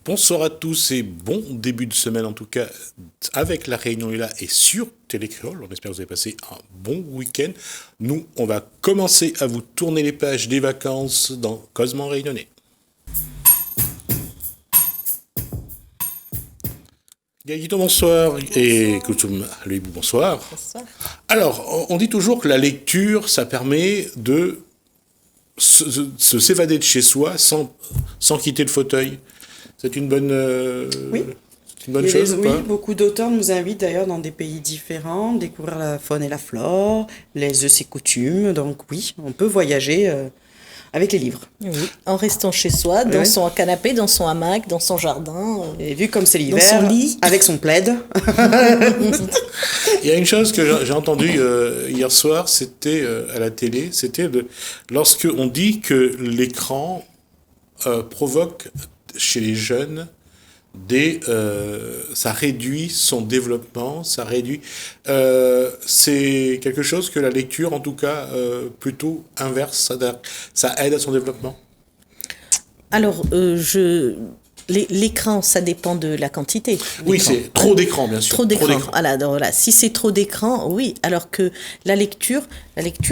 Bonsoir à tous et bon début de semaine en tout cas avec La Réunion est là et sur Télécréole. On espère que vous avez passé un bon week-end. Nous, on va commencer à vous tourner les pages des vacances dans Cosmo Réunionnais. Gaëtan, bonsoir. Et Koutoum, lui, bonsoir. Bonsoir. Alors, on dit toujours que la lecture, ça permet de s'évader de chez soi sans quitter le fauteuil. C'est une bonne, Oui. c'est une bonne chose ou Oui, pas? beaucoup d'auteurs nous invitent d'ailleurs dans des pays différents, découvrir la faune et la flore, les us et coutumes. Donc oui, on peut voyager avec les livres. Oui, en restant chez soi, dans Ouais. son canapé, dans son hamac, dans son jardin. Et vu comme c'est Dans l'hiver, son lit. avec son plaid. Il y a une chose que j'ai entendue hier soir, c'était à la télé, lorsque on dit que l'écran provoque chez les jeunes ça réduit son développement, c'est quelque chose que la lecture, en tout cas, plutôt inverse, ça aide à son développement. Alors, l'écran, ça dépend de la quantité. Oui, d'écran. c'est trop d'écran, bien sûr. Trop d'écran. Voilà, donc voilà. Si c'est trop d'écran, oui. Alors que la lecture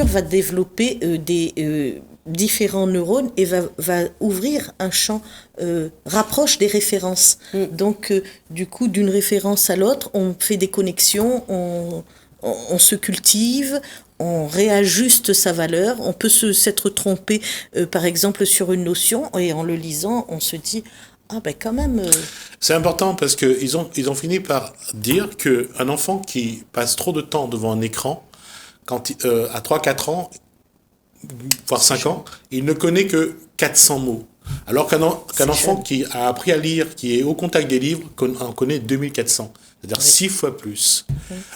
va développer des différents neurones et va ouvrir un champ, rapproche des références. Donc, du coup, d'une référence à l'autre, on fait des connexions, on se cultive, on réajuste sa valeur, on peut s'être trompé, par exemple, sur une notion, et en le lisant, on se dit, ah ben quand même... C'est important parce qu'ils ont fini par dire qu'un enfant qui passe trop de temps devant un écran, à 3-4 ans, voire 5 ans, il ne connaît que 400 mots. Alors qu'un enfant jeune. qui a appris à lire, qui est au contact des livres, en connaît 2400. C'est-à-dire 6 fois plus.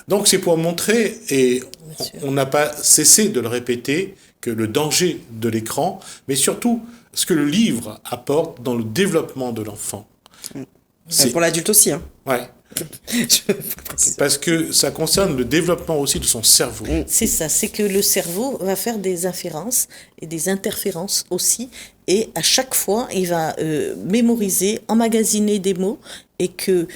Donc c'est pour montrer, et on n'a pas cessé de le répéter, que le danger de l'écran, mais surtout ce que le livre apporte dans le développement de l'enfant. Pour l'adulte aussi. Hein. Ouais. Parce que ça concerne le développement aussi de son cerveau. C'est ça, c'est que le cerveau va faire des inférences et des interférences aussi, et à chaque fois, il va mémoriser, emmagasiner des mots, et que,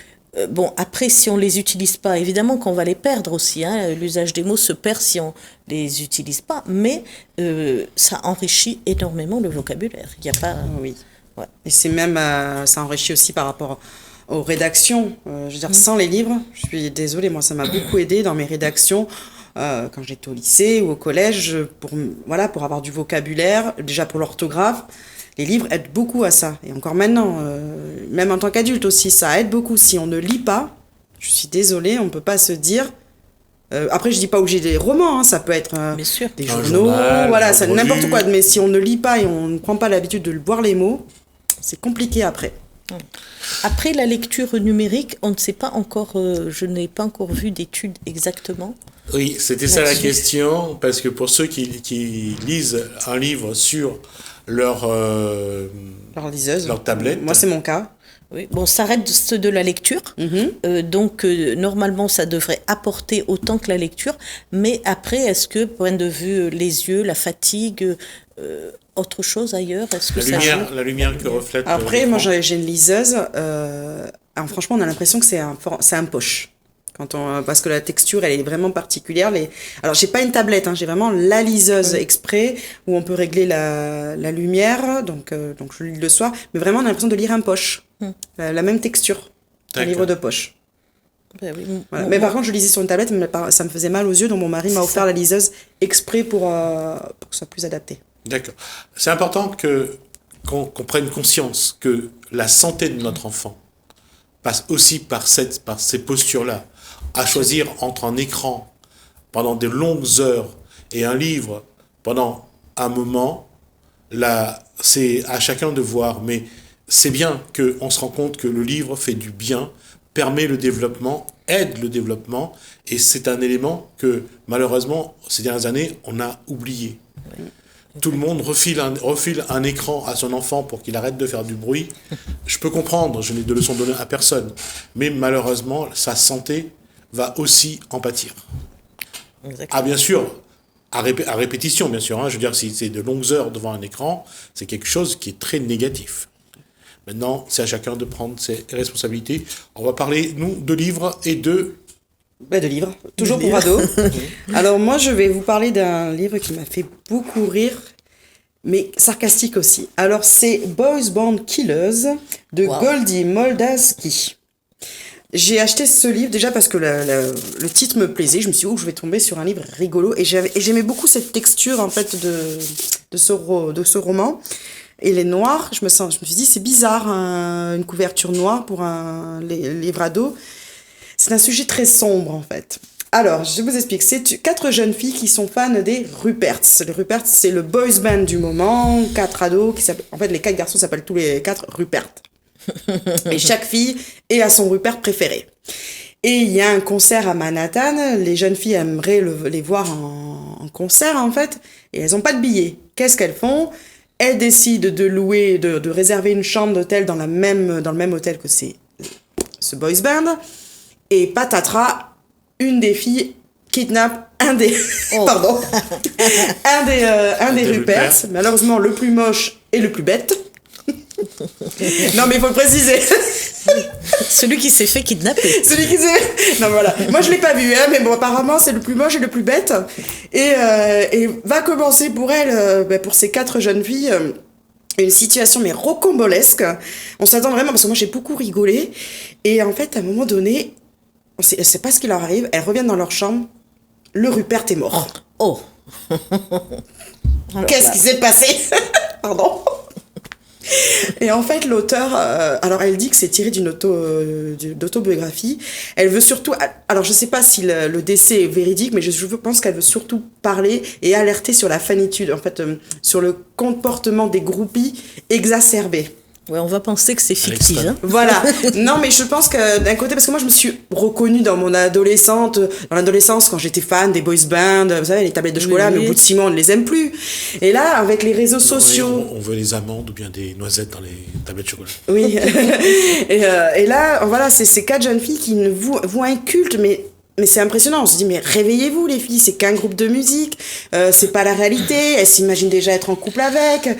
bon, après, si on les utilise pas, évidemment qu'on va les perdre aussi, hein, l'usage des mots se perd si on les utilise pas, mais ça enrichit énormément le vocabulaire. Il n'y a pas... Oui. Ouais. Et c'est même, ça enrichit aussi par rapport aux rédactions. Je veux dire, sans les livres, je suis désolée, moi ça m'a beaucoup aidé dans mes rédactions quand j'étais au lycée ou au collège pour avoir du vocabulaire, déjà pour l'orthographe. Les livres aident beaucoup à ça. Et encore maintenant, même en tant qu'adulte aussi, ça aide beaucoup. Si on ne lit pas, je suis désolée, on ne peut pas se dire... après, je dis pas obligé des romans, hein, ça peut être Bien sûr. des Un journaux, journal, voilà, une ça, revue. n'importe quoi. Mais si on ne lit pas et on ne prend pas l'habitude de voir les mots, c'est compliqué après. Après la lecture numérique, on ne sait pas encore, je n'ai pas encore vu d'études exactement. Oui, c'était ça la Là-dessus. question, parce que pour ceux qui lisent un livre sur leur Leur liseuse. tablette, Moi, c'est mon cas. Oui. Bon, ça reste de la lecture, donc normalement ça devrait apporter autant que la lecture, mais après, est-ce que, point de vue les yeux, la fatigue, autre chose ailleurs, est-ce que ça joue? la lumière que reflète Après, moi, l'écran. j'ai une liseuse. Alors, franchement, on a l'impression que c'est un poche. Parce que la texture, elle est vraiment particulière. Alors, j'ai pas une tablette, hein, j'ai vraiment la liseuse exprès où on peut régler la lumière. Donc, je lis le soir. Mais vraiment, on a l'impression de lire un poche. La même texture. Un D'accord. livre de poche. Ben oui. Voilà. Mais par contre, je lisais sur une tablette, mais ça me faisait mal aux yeux, donc mon mari m'a C'est offert ça. la liseuse exprès pour que ce soit plus adapté. D'accord. C'est important qu'on prenne conscience que la santé de notre enfant passe aussi par ces postures-là. À choisir entre un écran pendant de longues heures et un livre pendant un moment, là, c'est à chacun de voir. Mais c'est bien qu'on se rend compte que le livre fait du bien, permet le développement, aide le développement, et c'est un élément que, malheureusement, ces dernières années, on a oublié. Tout le monde refile un écran à son enfant pour qu'il arrête de faire du bruit. Je peux comprendre, je n'ai de leçons données à personne. Mais malheureusement, sa santé va aussi en pâtir. Exactement. Ah, bien sûr, à répétition, bien sûr. Hein, je veux dire, si c'est de longues heures devant un écran, c'est quelque chose qui est très négatif. Maintenant, c'est à chacun de prendre ses responsabilités. On va parler, nous, de livres et de... De livres, toujours pour ados. Alors moi, je vais vous parler d'un livre qui m'a fait beaucoup rire, mais sarcastique aussi. Alors c'est Boys Band Killers de Goldie Moldavsky. J'ai acheté ce livre déjà parce que le titre me plaisait. Je me suis dit, je vais tomber sur un livre rigolo. Et j'aimais beaucoup cette texture, en fait, de ce roman. Et les noirs, je me suis dit, c'est bizarre, une couverture noire pour un livre ado. C'est un sujet très sombre, en fait. Alors, je vous explique. C'est 4 jeunes filles qui sont fans des Ruperts. Les Ruperts, c'est le boys band du moment. 4 ados qui s'appellent... En fait, les 4 garçons s'appellent tous les 4 Ruperts. Et chaque fille est à son Rupert préféré. Et il y a un concert à Manhattan. Les jeunes filles aimeraient les voir en concert, en fait. Et elles n'ont pas de billets. Qu'est-ce qu'elles font ? Elles décident de louer, de réserver une chambre d'hôtel dans le même hôtel que ce boys band. Et patatras, une des filles kidnappe un des Ruperts. Malheureusement, le plus moche et le plus bête. Non, mais il faut le préciser. Celui qui s'est fait kidnapper. Non, voilà. Moi, je l'ai pas vu, hein, mais bon, apparemment, c'est le plus moche et le plus bête. Et va commencer pour elle, pour ces 4 jeunes filles, une situation mais rocambolesque. On s'attend vraiment, parce que moi, j'ai beaucoup rigolé. Et en fait, à un moment donné, on sait pas ce qui leur arrive. Elles reviennent dans leur chambre. Le Rupert est mort. Oh. Qu'est-ce qui s'est passé? Pardon. Et en fait, l'auteur, alors elle dit que c'est tiré d'une autobiographie. Elle veut surtout, alors je sais pas si le décès est véridique, mais je pense qu'elle veut surtout parler et alerter sur la fanitude, en fait, sur le comportement des groupies exacerbés. Ouais, on va penser que c'est fictif. Hein. Voilà. Non, mais je pense que d'un côté, parce que moi, je me suis reconnue dans l'adolescence, quand j'étais fan des boys bands, vous savez, les tablettes de chocolat, mais au bout de 6 mois, on ne les aime plus. Et là, avec les réseaux sociaux. On veut les amandes ou bien des noisettes dans les tablettes de chocolat. Oui. Et là, voilà, c'est ces 4 jeunes filles qui vouent un culte, mais c'est impressionnant. On se dit, mais réveillez-vous, les filles, c'est qu'un groupe de musique, c'est pas la réalité. Elles s'imaginent déjà être en couple avec.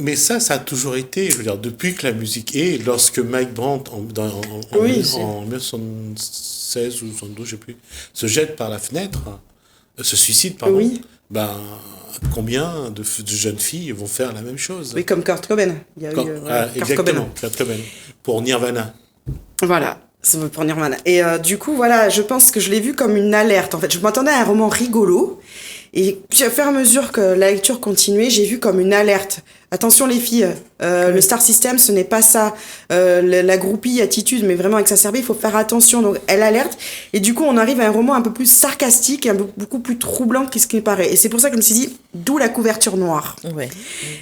Mais ça a toujours été, je veux dire, depuis que la musique est, lorsque Mike Brandt, en 1976 ou 1972, je sais plus, se jette par la fenêtre, se suicide, pardon, combien de jeunes filles vont faire la même chose? Oui, comme Kurt Cobain. Il y a exactement, Kurt Cobain, pour Nirvana. Voilà. Pour Nirvana. Et du coup, voilà, je pense que je l'ai vu comme une alerte. En fait, je m'attendais à un roman rigolo. Et puis, au fur et à mesure que la lecture continuait, j'ai vu comme une alerte. Attention les filles, le star system, ce n'est pas ça. La groupie attitude, mais vraiment exacerbée, il faut faire attention. Donc, elle alerte. Et du coup, on arrive à un roman un peu plus sarcastique et beaucoup plus troublant que ce qui paraît. Et c'est pour ça que je me suis dit, d'où la couverture noire. Ouais.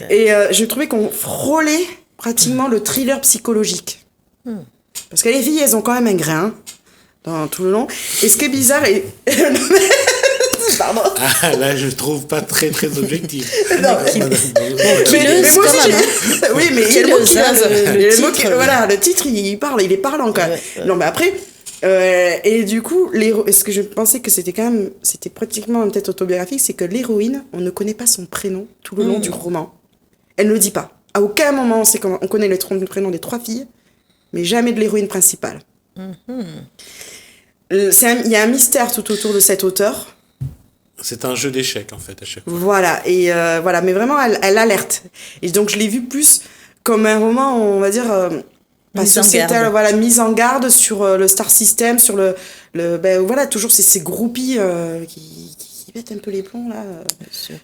Et je trouvais qu'on frôlait pratiquement le thriller psychologique. Parce que les filles, elles ont quand même un grain dans tout le long. Et ce qui est bizarre... Pardon. Ah, là, je trouve pas très, très objectif. Non, mais moi aussi, oui, mais il y a le mot qui voilà, le titre, il est parlant, quand même. Ouais. Non, mais après... et du coup, ce que je pensais que c'était pratiquement peut-être autobiographique, c'est que l'héroïne, on ne connaît pas son prénom tout le long du roman. Elle ne le dit pas. À aucun moment, on connaît le prénom des 3 filles, mais jamais de l'héroïne principale. Il y a un mystère tout autour de cet auteur. C'est un jeu d'échecs, en fait, à chaque fois. Voilà, et voilà, mais vraiment, elle alerte. Et donc, je l'ai vu plus comme un roman, on va dire, sociétal, voilà, mise en garde sur le star system, sur voilà, toujours ces groupies qui pètent un peu les plombs, là.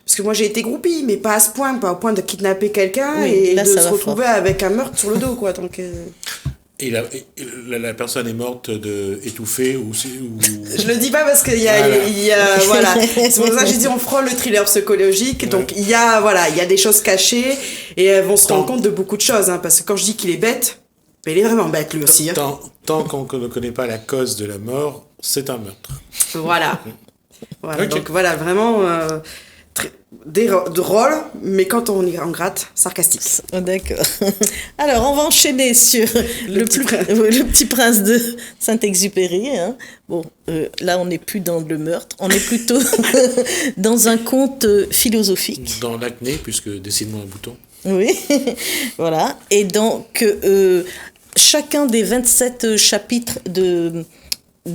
Parce que moi, j'ai été groupie, mais pas à ce point, pas au point de kidnapper quelqu'un et de se retrouver avec un meurtre sur le dos, quoi. Donc... Et la personne est morte étouffée ou... Je le dis pas parce qu'il y a voilà. C'est pour ça que j'ai dit on frôle le thriller psychologique. Ouais. Donc il y a des choses cachées et elles vont se rendre compte de beaucoup de choses. Hein, parce que quand je dis qu'il est bête, il est vraiment bête lui aussi. Hein. Tant qu'on ne connaît pas la cause de la mort, c'est un meurtre. Voilà. Okay. Donc voilà, vraiment... drôle, mais quand on y en gratte, sarcastique. D'accord. Alors, on va enchaîner sur le petit prince de Saint-Exupéry. Hein. Bon, là, on n'est plus dans le meurtre, on est plutôt dans un conte philosophique. Dans l'acné, puisque dessine-moi un bouton. Oui, voilà. Et donc, chacun des 27 chapitres de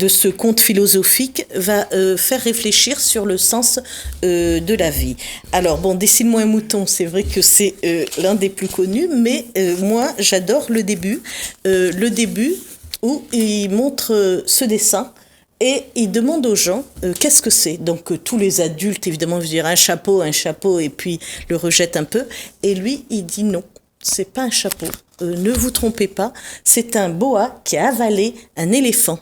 ce conte philosophique va faire réfléchir sur le sens de la vie. Alors, bon, Dessine-moi un mouton, c'est vrai que c'est l'un des plus connus, mais moi, j'adore le début où il montre ce dessin. Et il demande aux gens qu'est-ce que c'est. Donc tous les adultes, évidemment, je dirais un chapeau, et puis le rejettent un peu. Et lui, il dit non, c'est pas un chapeau. Ne vous trompez pas, c'est un boa qui a avalé un éléphant.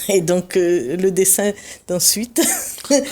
Et donc le dessin d'ensuite.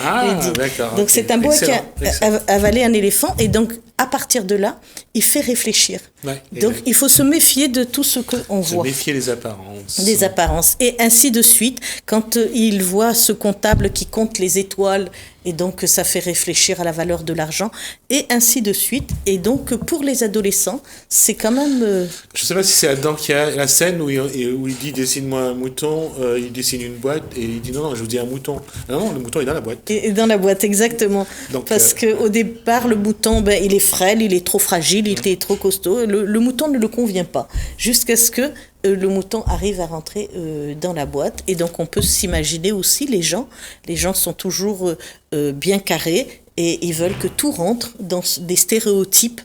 Ah, il dit. d'accord. Donc ok. c'est un boa qui a Excellent. avalé un éléphant. Et donc à partir de là, il fait réfléchir. Ouais, Donc il faut se méfier de tout ce qu'on se voit. méfier des apparences. Des apparences. Et ainsi de suite, quand il voit ce comptable qui compte les étoiles, et donc ça fait réfléchir à la valeur de l'argent, et ainsi de suite. Et donc pour les adolescents, c'est quand même... Je sais pas si c'est là-dedans qu'il y a la scène où il dit dessine-moi un mouton, il dessine une boîte et il dit non, je vous dis un mouton. Ah non, le mouton est dans la boîte. Et dans la boîte, exactement. Donc, Parce qu'au départ, le mouton, il est frêle, il est trop fragile, il est trop costaud. Le mouton ne le convient pas. Jusqu'à ce que le mouton arrive à rentrer dans la boîte. Et donc, on peut s'imaginer aussi les gens. Les gens sont toujours bien carrés et ils veulent que tout rentre dans des stéréotypes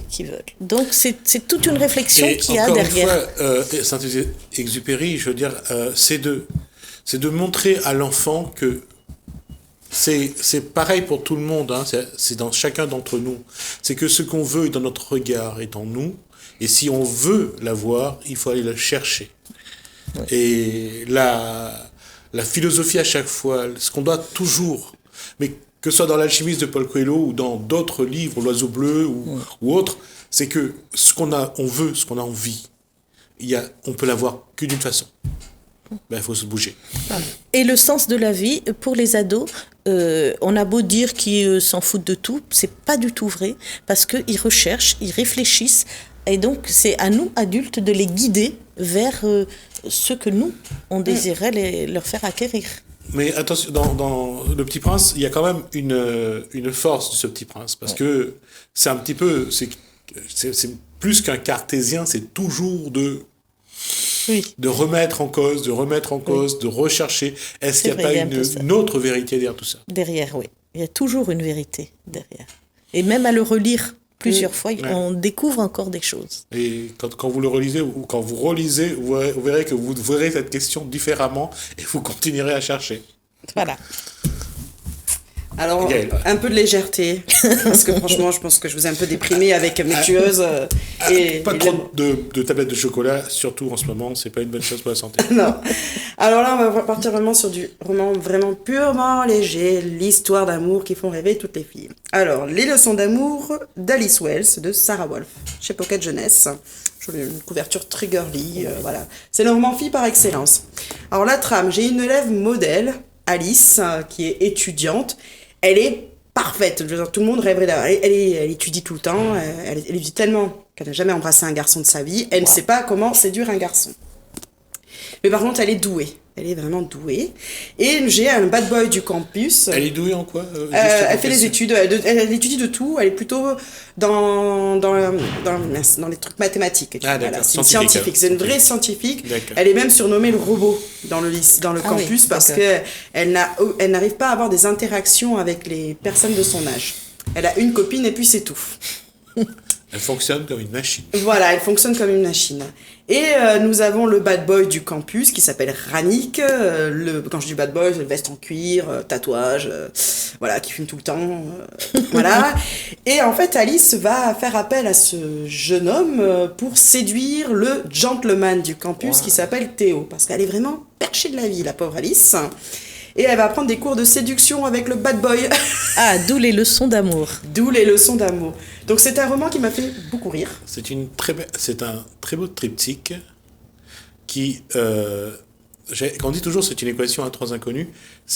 qu'ils veulent. Donc, c'est toute une réflexion qu'il y a encore derrière. une fois, Saint-Exupéry, je veux dire, c'est de montrer à l'enfant que c'est pareil pour tout le monde, hein, c'est dans chacun d'entre nous. C'est que ce qu'on veut est dans notre regard, est en nous. Et si on veut l'avoir, il faut aller le chercher. Ouais. Et la philosophie à chaque fois, ce qu'on doit toujours, mais que ce soit dans l'Alchimiste de Paul Coelho ou dans d'autres livres, L'Oiseau Bleu ou autres, c'est que on veut, ce qu'on a envie, on peut l'avoir que d'une façon. Il faut se bouger. Et le sens de la vie, pour les ados, on a beau dire qu'ils s'en foutent de tout, c'est pas du tout vrai, parce qu'ils recherchent, ils réfléchissent, et donc c'est à nous, adultes, de les guider vers ce que nous, on désirait leur faire acquérir. Mais attention, dans Le Petit Prince, il y a quand même une force de ce Petit Prince, parce que c'est un petit peu, c'est plus qu'un cartésien, c'est toujours de remettre en cause, de rechercher. Est-ce qu'il n'y a pas une autre vérité derrière tout ça ? Derrière, oui. Il y a toujours une vérité derrière. Et même à le relire plusieurs fois, on découvre encore des choses. Et quand vous le relisez, ou quand vous relisez, vous verrez que vous verrez cette question différemment et vous continuerez à chercher. Voilà. Alors, un peu de légèreté, parce que franchement, je pense que je vous ai un peu déprimé avec mes tueuses. Pas trop de tablettes de chocolat, surtout en ce moment, c'est pas une bonne chose pour la santé. Non. Alors là, on va partir vraiment sur du roman vraiment purement léger, l'histoire d'amour qui font rêver toutes les filles. Alors, Les leçons d'amour d'Alice Wells, de Sarah Wolf, chez Pocket Jeunesse. Une couverture très girly, voilà. C'est le roman fille par excellence. Alors, la trame, j'ai une élève modèle, Alice, qui est étudiante. Elle est parfaite. Je veux dire, tout le monde rêverait d'avoir. Elle étudie tout le temps. Elle étudie tellement qu'elle n'a jamais embrassé un garçon de sa vie. Elle ne sait pas comment séduire un garçon. Mais par contre, elle est douée. Elle est vraiment douée. Et j'ai un bad boy du campus. Elle est douée en quoi elle fait les études. Elle étudie de tout. Elle est plutôt dans les trucs mathématiques. Ah, voilà, c'est une scientifique. scientifique. C'est une vraie scientifique. D'accord. Elle est même surnommée le robot dans le campus parce qu'elle n'arrive pas à avoir des interactions avec les personnes de son âge. Elle a une copine et puis c'est tout. Elle fonctionne comme une machine. Voilà, elle fonctionne comme une machine. Et nous avons le bad boy du campus qui s'appelle Rannick. Quand je dis bad boy, veste en cuir, tatouage, voilà, qui fume tout le temps. Voilà. Et en fait, Alice va faire appel à ce jeune homme pour séduire le gentleman du campus qui s'appelle Théo. Parce qu'elle est vraiment perchée de la vie, la pauvre Alice. Et elle va prendre des cours de séduction avec le bad boy. Ah, d'où les leçons d'amour. D'où les leçons d'amour. Donc c'est un roman qui m'a fait beaucoup rire. C'est un très beau triptyque qui, quand on dit toujours c'est une équation à trois inconnus,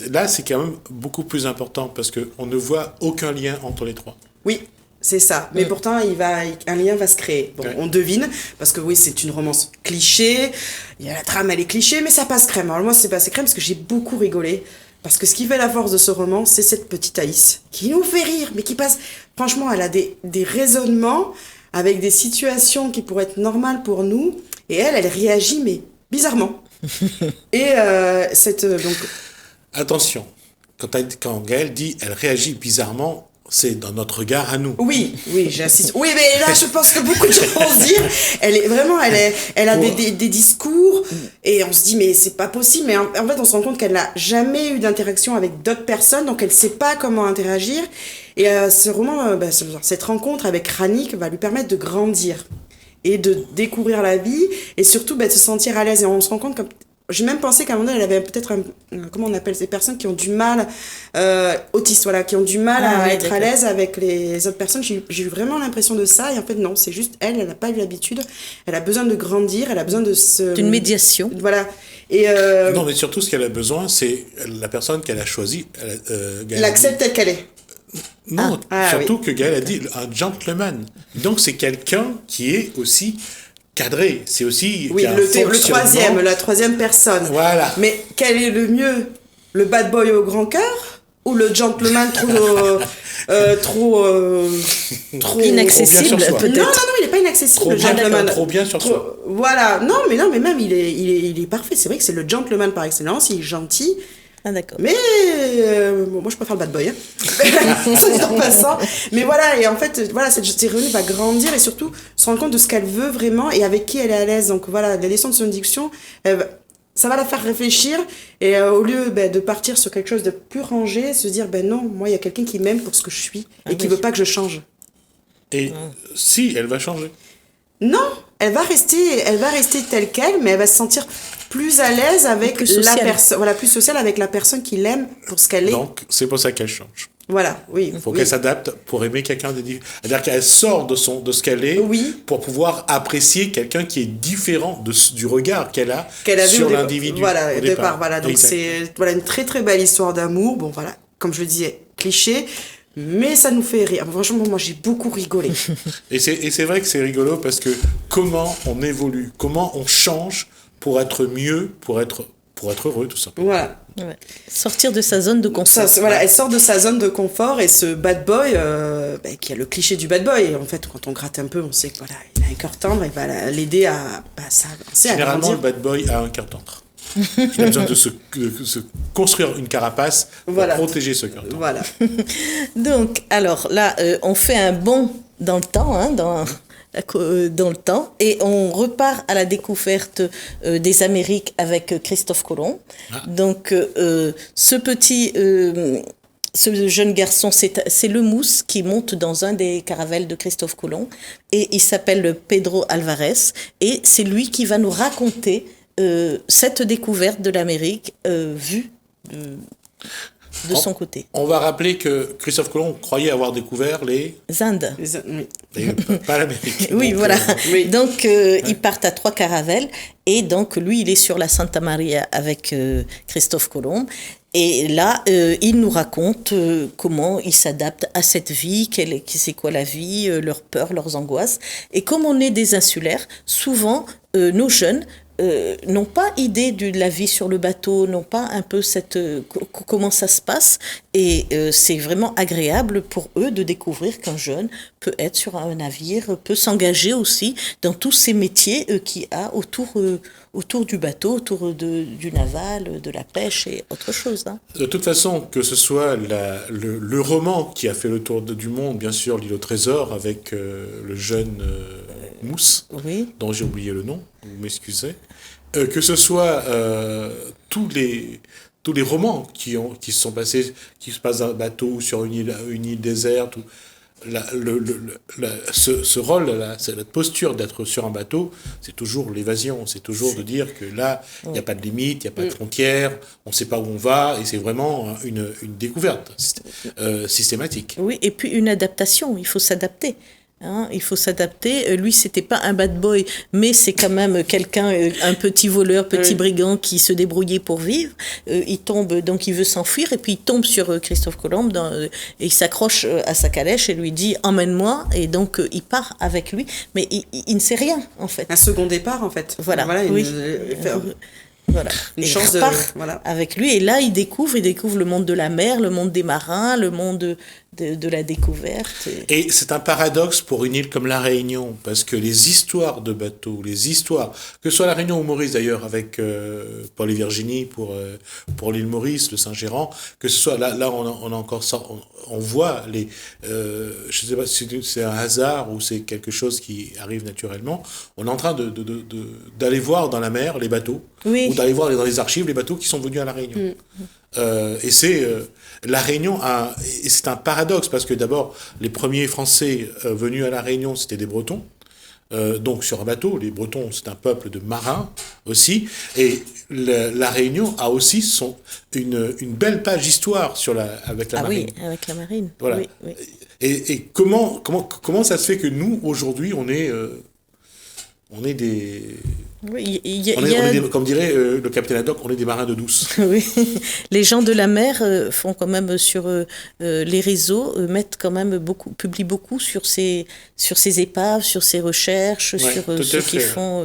là c'est quand même beaucoup plus important parce qu'on ne voit aucun lien entre les trois. Oui, c'est ça. Mais pourtant, un lien va se créer. Bon, on devine, parce que oui, c'est une romance cliché. La trame, elle est cliché, mais ça passe crème. Alors moi, c'est passé crème parce que j'ai beaucoup rigolé. Parce que ce qui fait la force de ce roman, c'est cette petite Aïs, qui nous fait rire, mais qui passe... Franchement, elle a des raisonnements avec des situations qui pourraient être normales pour nous, et elle réagit, mais bizarrement. Et donc... Attention, quand Gaëlle dit elle réagit bizarrement, c'est dans notre regard à nous. Oui, j'insiste. Oui, mais là, je pense que beaucoup de gens vont se dire, elle a des discours, et on se dit, mais c'est pas possible. Mais en fait, on se rend compte qu'elle n'a jamais eu d'interaction avec d'autres personnes, donc elle sait pas comment interagir. Et ce roman, cette rencontre avec Rannick va lui permettre de grandir et de découvrir la vie, et surtout de se sentir à l'aise. Et on se rend compte que j'ai même pensé qu'à un moment donné, elle avait peut-être comment on appelle ces personnes qui ont du mal, autistes, voilà, qui ont du mal à être à l'aise avec les autres personnes. J'ai eu vraiment l'impression de ça, et en fait, non, c'est juste elle n'a pas eu l'habitude, elle a besoin de grandir, elle a besoin d'une médiation. Voilà. Et non, mais surtout, ce qu'elle a besoin, c'est la personne qu'elle a choisie. l'accepte telle qu'elle est. Non, surtout que Gaëlle a dit un gentleman. Donc, c'est quelqu'un qui est aussi cadré, c'est aussi la troisième personne. Voilà. Mais quel est le mieux, le bad boy au grand cœur ou le gentleman trop inaccessible peut-être. Non, il est pas inaccessible. Le gentleman trop bien sur soi. Voilà, non, mais même il est parfait. C'est vrai que c'est le gentleman par excellence. Il est gentil. Ah, d'accord. Mais moi je préfère le bad boy, soit dit en passant. Mais voilà, et en fait, voilà, cette héroïne va grandir et surtout se rendre compte de ce qu'elle veut vraiment et avec qui elle est à l'aise. Donc voilà, la leçon de son diction, ça va la faire réfléchir et au lieu de partir sur quelque chose de plus rangé, se dire non, moi il y a quelqu'un qui m'aime pour ce que je suis et qui veut pas que je change. Et si elle va changer. Non, elle va rester telle qu'elle, mais elle va se sentir plus à l'aise avec la personne, voilà, plus sociale avec la personne qui l'aime pour ce qu'elle est. Donc, c'est pour ça qu'elle change. Voilà, oui. Il faut qu'elle s'adapte pour aimer quelqu'un de différent. C'est-à-dire qu'elle sort de ce qu'elle est pour pouvoir apprécier quelqu'un qui est différent du regard qu'elle a sur l'individu. Voilà, au départ. Voilà, donc c'est une très très belle histoire d'amour. Bon, voilà, comme je le disais, cliché. Mais ça nous fait rire. Franchement, moi, j'ai beaucoup rigolé. Et c'est vrai que c'est rigolo parce que comment on évolue, comment on change pour être mieux, pour être heureux, tout simplement. Voilà. Ouais. Sortir de sa zone de confort. Elle sort de sa zone de confort et ce bad boy, qui a le cliché du bad boy. Et en fait, quand on gratte un peu, on sait qu'il a un cœur tendre et va l'aider à s'avancer. Généralement, le bad boy a un cœur tendre. Il a besoin de se construire une carapace pour protéger ce cœur tendre. Voilà. Donc, alors là, on fait un bond dans le temps, dans le temps, et on repart à la découverte des Amériques avec Christophe Colomb. Donc, ce jeune garçon, c'est le mousse qui monte dans un des caravelles de Christophe Colomb, et il s'appelle Pedro Alvarez, et c'est lui qui va nous raconter cette découverte de l'Amérique vue de son côté. On va rappeler que Christophe Colomb croyait avoir découvert les Indes. Pas l'Amérique. Oui, donc, voilà. Donc, ils partent à 3 caravelles. Et donc, lui, il est sur la Santa Maria avec Christophe Colomb. Et là, il nous raconte comment il s'adapte à cette vie, c'est quoi la vie, leurs peurs, leurs angoisses. Et comme on est des insulaires, souvent, nos jeunes n'ont pas idée de la vie sur le bateau, n'ont pas un peu comment ça se passe, et c'est vraiment agréable pour eux de découvrir qu'un jeune peut être sur un navire, peut s'engager aussi dans tous ces métiers qu'il y a autour du bateau, autour du naval, de la pêche et autre chose. Hein. De toute façon, que ce soit le roman qui a fait le tour du monde, bien sûr, l'île au trésor, avec le jeune Mousse, dont j'ai oublié le nom, vous m'excusez, que ce soit tous les romans qui se sont passés, qui se passent dans un bateau ou sur une île déserte, ce rôle, cette posture d'être sur un bateau, c'est toujours l'évasion, c'est toujours de dire que là, il n'y a pas de limite, il n'y a pas de frontières, on ne sait pas où on va, et c'est vraiment une découverte systématique. Oui, et puis une adaptation, il faut s'adapter. Il faut s'adapter. Lui, c'était pas un bad boy, mais c'est quand même quelqu'un, un petit voleur, petit brigand qui se débrouillait pour vivre. Il tombe, donc il veut s'enfuir, et puis il tombe sur Christophe Colomb, et il s'accroche à sa calèche et lui dit « emmène-moi », et donc il part avec lui, mais il ne sait rien, en fait. Un second départ, en fait. Voilà, Voilà. Une Et chance il de... repart Voilà. avec lui. Et là, il découvre le monde de la mer, le monde des marins, le monde de la découverte. Et c'est un paradoxe pour une île comme la Réunion, parce que les histoires de bateaux, les histoires, que ce soit la Réunion ou Maurice d'ailleurs, avec Paul et Virginie pour l'île Maurice, le Saint-Gérand, que ce soit là on a encore ça, on voit les, je sais pas si c'est un hasard ou c'est quelque chose qui arrive naturellement. On est en train d'aller voir dans la mer les bateaux, Oui. ou d'aller voir dans les archives les bateaux qui sont venus à la Réunion. Et c'est la Réunion et c'est un paradoxe parce que d'abord les premiers Français venus à la Réunion c'était des Bretons, donc sur un bateau. Les Bretons c'est un peuple de marins aussi, et la Réunion a aussi une belle page d'histoire avec la marine. Oui, avec la marine. Voilà. Oui, oui. Et comment ça se fait que nous aujourd'hui on est des Oui, on est des, comme dirait le capitaine Haddock, on est des marins de douce. Oui, les gens de la mer font quand même sur les réseaux, mettent quand même publient beaucoup sur ces épaves, sur ces recherches, sur ceux qui font.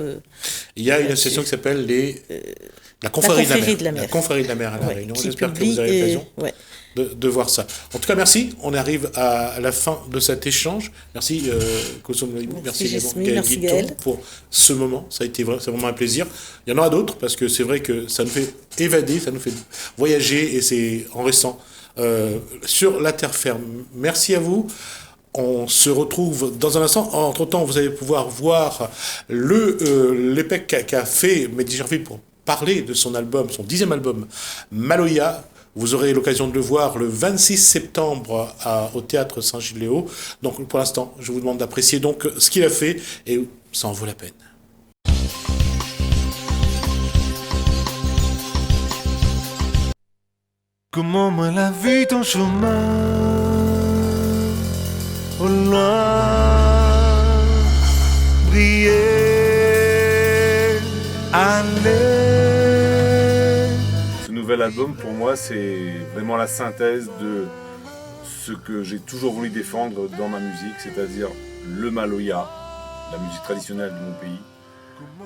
Il y a une association qui s'appelle la Confrérie de la Mer. La Confrérie de la Mer à la Réunion. J'espère que vous avez l'occasion de voir ça. En tout cas, merci. On arrive à la fin de cet échange. Merci, merci Gaël pour ce moment. Ça a été c'est vraiment un plaisir. Il y en aura d'autres parce que c'est vrai que ça nous fait évader, ça nous fait voyager et c'est enrichissant sur la terre ferme. Merci à vous. On se retrouve dans un instant. Entre-temps, vous allez pouvoir voir l'EPEC qu'a fait Mehdi Cherfi pour parler de son album, son 10e album, Maloya. Vous aurez l'occasion de le voir le 26 septembre au Théâtre Saint-Gilles-Léo. Donc pour l'instant, je vous demande d'apprécier donc ce qu'il a fait et ça en vaut la peine. Comment moi la vue ton chemin au loin briller, aller. Ce nouvel album pour moi c'est vraiment la synthèse de ce que j'ai toujours voulu défendre dans ma musique, c'est-à-dire le Maloya, la musique traditionnelle de mon pays,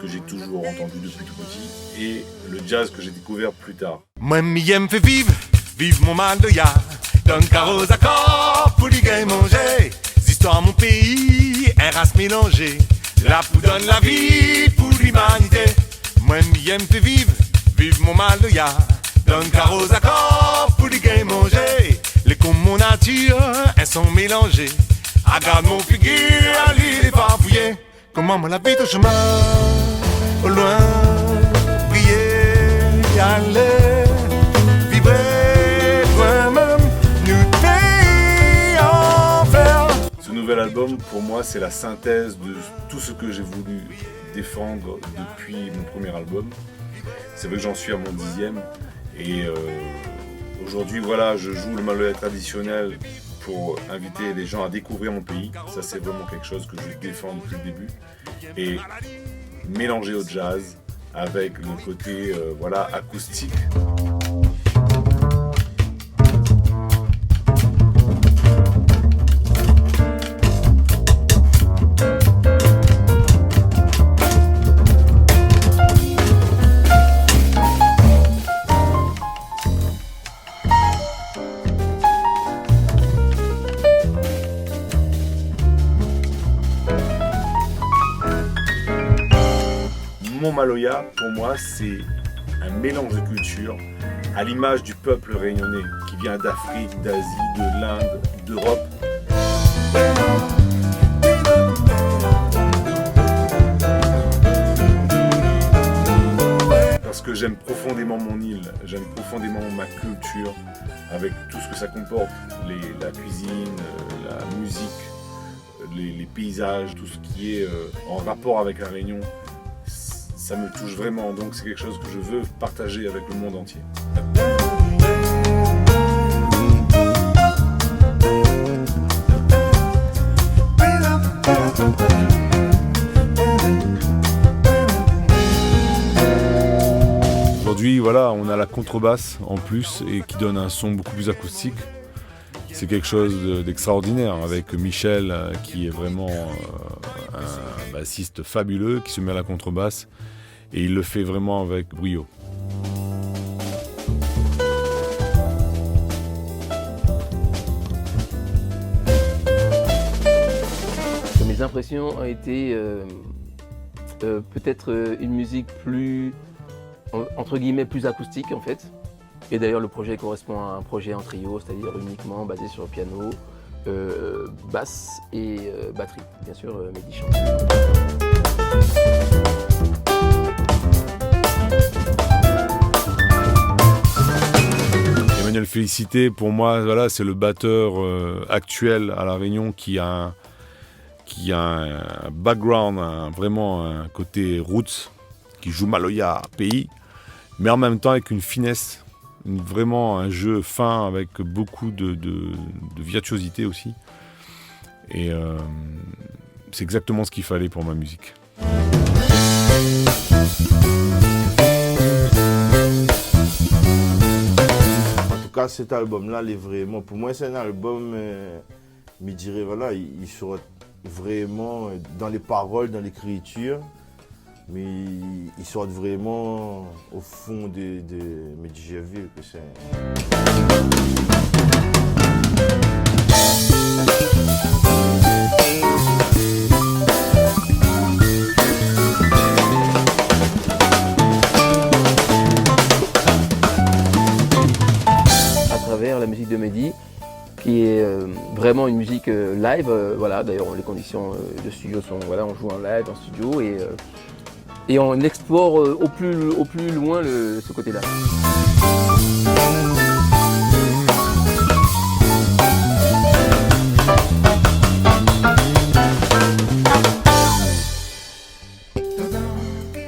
que j'ai toujours entendu depuis tout petit, et le jazz que j'ai découvert plus tard. Moi, m'aime fait vivre mon Maloya, donne carreaux accords pour les gars manger, histoires mon pays, un race mélangée, la pou donne la vie pour l'humanité. Moi, m'aime fait vivre mon Maloya, donne carreaux accords pour les gars manger, les comme mon nature, elles sont mélangées, agarde mon figure, à l'île est barbouillée. Comment me la vie au chemin, au loin, briller, y aller, vibrer, toi-même, nous pays en faire. Ce nouvel album, pour moi, c'est la synthèse de tout ce que j'ai voulu défendre depuis mon premier album. C'est vrai que j'en suis à mon 10e, et aujourd'hui, voilà, je joue le Maloya traditionnel pour inviter les gens à découvrir mon pays. Ça, c'est vraiment quelque chose que je défends depuis le début. Et mélanger au jazz avec le côté acoustique. Mon Maloya, pour moi, c'est un mélange de cultures à l'image du peuple réunionnais qui vient d'Afrique, d'Asie, de l'Inde, d'Europe. Parce que j'aime profondément mon île, j'aime profondément ma culture, avec tout ce que ça comporte, la cuisine, la musique, les paysages, tout ce qui est en rapport avec la Réunion. Ça me touche vraiment, donc c'est quelque chose que je veux partager avec le monde entier. Aujourd'hui, voilà, on a la contrebasse en plus et qui donne un son beaucoup plus acoustique. C'est quelque chose d'extraordinaire avec Michel qui est vraiment un bassiste fabuleux qui se met à la contrebasse et il le fait vraiment avec brio. Mes impressions ont été peut-être une musique plus, entre guillemets, plus acoustique en fait. Et d'ailleurs le projet correspond à un projet en trio, c'est-à-dire uniquement basé sur le piano, basse et batterie. Bien sûr, Mehdi chante. Emmanuel Félicité, pour moi, voilà, c'est le batteur actuel à La Réunion qui a un background, vraiment un côté roots, qui joue Maloya pays, mais en même temps avec une finesse, vraiment un jeu fin avec beaucoup de virtuosité aussi. Et c'est exactement ce qu'il fallait pour ma musique. En tout cas, cet album-là, vraiment, pour moi, c'est un album, mais je dirais, voilà, il sera vraiment dans les paroles, dans l'écriture, mais il sort vraiment au fond de Medjugorje que c'est. À travers la musique de Mehdi, qui est vraiment une musique live, voilà, d'ailleurs les conditions de studio sont, voilà, on joue en live, en studio, et on explore au plus loin ce côté-là.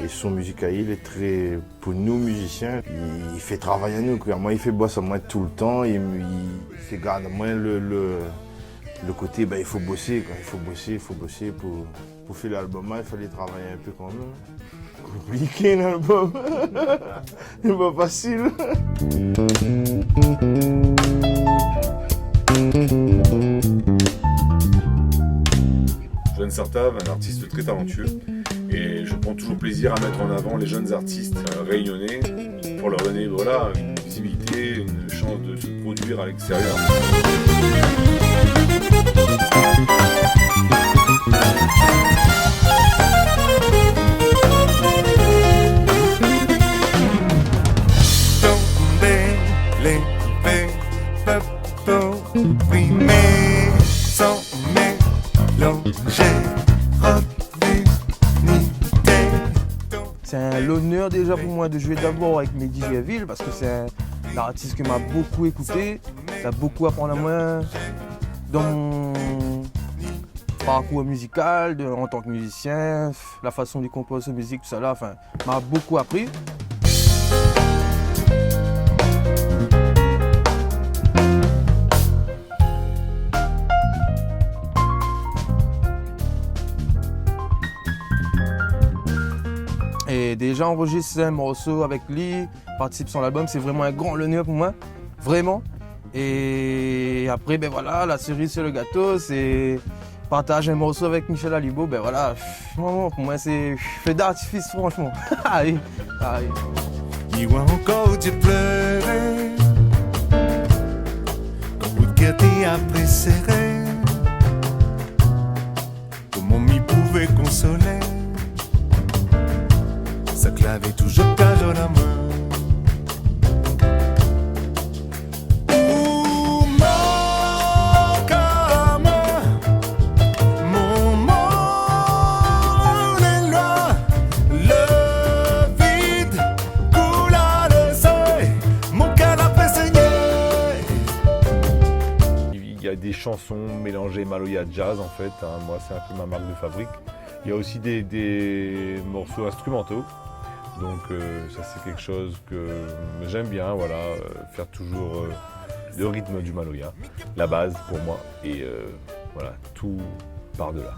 Et son musical, il est très, pour nous musiciens, il fait travailler nous. Moi, il fait bosser moi tout le temps. Il garde moi le côté, ben, il faut bosser, quoi. Il faut bosser pour faire l'album. Il fallait travailler un peu quand même. Compliqué l'album. C'est pas facile. Johan Sartave, un artiste très talentueux, et je prends toujours plaisir à mettre en avant les jeunes artistes réunionnais pour leur donner, voilà, une visibilité, une chance de se produire à l'extérieur. C'est l'honneur déjà pour moi de jouer d'abord avec Mehdi Gerville parce que c'est un artiste qui m'a beaucoup écouté, qui a beaucoup à apprendre à moi dans mon parcours musical, en tant que musicien, la façon de composer sa musique, tout ça là, enfin, m'a beaucoup appris. Et déjà enregistrer un morceau avec lui, participer sur l'album, c'est vraiment un grand honneur pour moi, vraiment. Et après, ben voilà, la cerise sur le gâteau, c'est partager un morceau avec Michel Alibo, ben voilà, pour moi c'est feu d'artifice franchement. Allez, allez. Il voit encore Dieu pleurer, quand vous guettez après serré, comment m'y pouvait consoler. Ça clavait toujours qu'à dans la main. Où manque à moi, mon monde est loin, le vide coule à l'essai, mon cœur a fait saigner. Il y a des chansons mélangées Maloya jazz en fait, hein. Moi c'est un peu ma marque de fabrique. Il y a aussi des morceaux instrumentaux. Donc ça c'est quelque chose que j'aime bien, voilà, faire toujours le rythme du Maloya, la base pour moi, et voilà, tout par-delà.